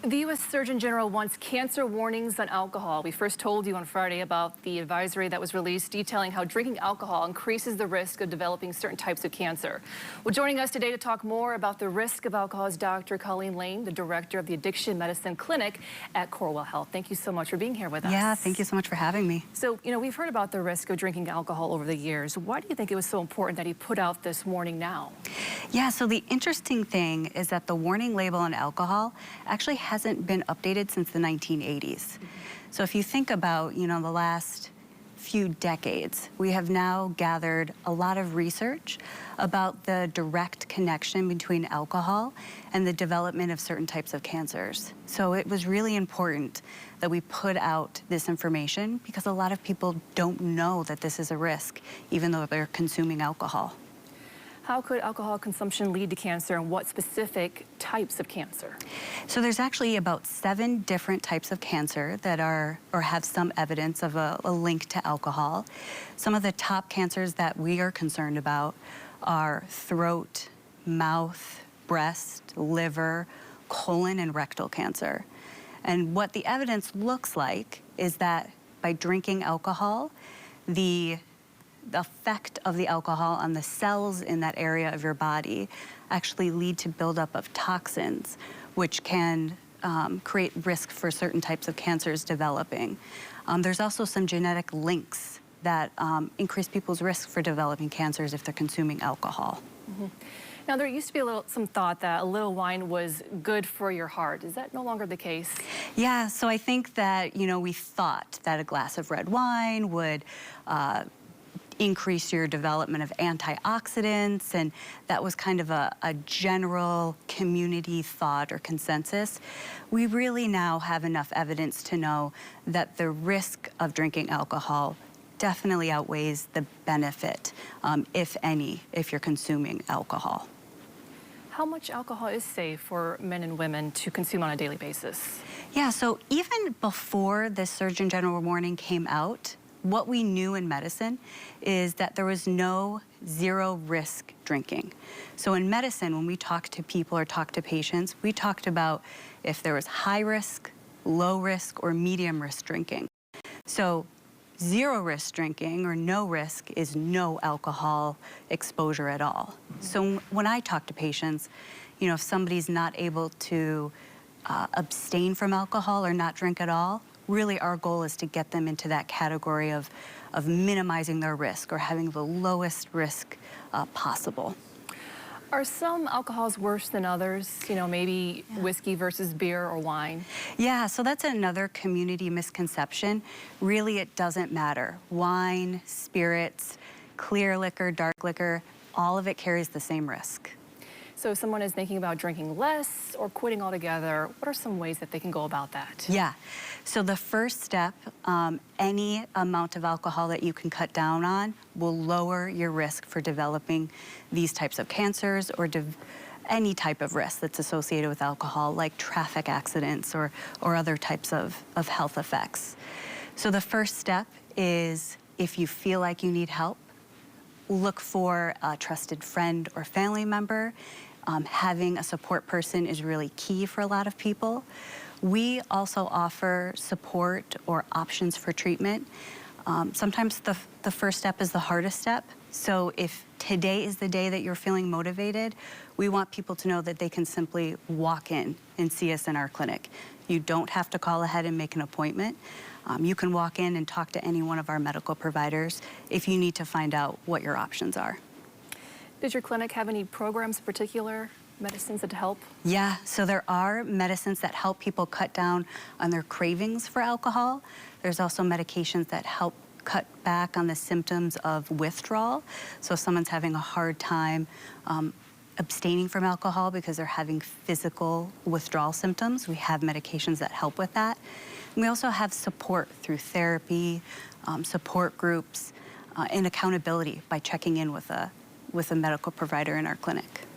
The U.S. Surgeon General wants cancer warnings on alcohol. We first told you on Friday about the advisory that was released detailing how drinking alcohol increases the risk of developing certain types of cancer. Well, joining us today to talk more about the risk of alcohol is Dr. Colleen Lane, the director of the Addiction Medicine Clinic at Corewell Health. Thank you so much for being here with us. Yeah, thank you so much for having me. So, we've heard about the risk of drinking alcohol over the years. Why do you think it was so important that he put out this warning now? Yeah, so the interesting thing is that the warning label on alcohol actually hasn't been updated since the 1980s. So if you think about, the last few decades, we have now gathered a lot of research about the direct connection between alcohol and the development of certain types of cancers. So it was really important that we put out this information because a lot of people don't know that this is a risk, even though they're consuming alcohol. How could alcohol consumption lead to cancer, and what specific types of cancer? So there's actually about 7 different types of cancer that are or have some evidence of a link to alcohol. Some of the top cancers that we are concerned about are throat, mouth, breast, liver, colon, and rectal cancer. And what the evidence looks like is that by drinking alcohol, the effect of the alcohol on the cells in that area of your body actually lead to buildup of toxins, which can create risk for certain types of cancers developing. There's also some genetic links that increase people's risk for developing cancers if they're consuming alcohol. Mm-hmm. Now, there used to be some thought that a little wine was good for your heart. Is that no longer the case? Yeah, so I think that, we thought that a glass of red wine would increase your development of antioxidants, and that was kind of a general community thought or consensus. We really now have enough evidence to know that the risk of drinking alcohol definitely outweighs the benefit, if any, if you're consuming alcohol. How much alcohol is safe for men and women to consume on a daily basis? Yeah, so even before the Surgeon General warning came out, what we knew in medicine is that there was no zero risk drinking. So in medicine, when we talk to people or talk to patients, we talked about if there was high risk, low risk, or medium risk drinking. So zero risk drinking or no risk is no alcohol exposure at all. So when I talk to patients, if somebody's not able to abstain from alcohol or not drink at all, really our goal is to get them into that category of minimizing their risk or having the lowest risk possible. Are some alcohols worse than others? Maybe whiskey versus beer or wine? Yeah, so that's another community misconception. Really, it doesn't matter. Wine, spirits, clear liquor, dark liquor, all of it carries the same risk. So if someone is thinking about drinking less or quitting altogether, what are some ways that they can go about that? Yeah, so the first step, any amount of alcohol that you can cut down on will lower your risk for developing these types of cancers or any type of risk that's associated with alcohol, like traffic accidents or other types of health effects. So the first step is, if you feel like you need help, look for a trusted friend or family member. Having a support person is really key for a lot of people. We also offer support or options for treatment. Sometimes the first step is the hardest step. So if today is the day that you're feeling motivated, we want people to know that they can simply walk in and see us in our clinic. You don't have to call ahead and make an appointment. You can walk in and talk to any one of our medical providers if you need to find out what your options are. Does your clinic have any programs in particular, medicines that help? Yeah, so there are medicines that help people cut down on their cravings for alcohol. There's also medications that help cut back on the symptoms of withdrawal. So if someone's having a hard time abstaining from alcohol because they're having physical withdrawal symptoms, we have medications that help with that. And we also have support through therapy, support groups, and accountability by checking in with a medical provider in our clinic.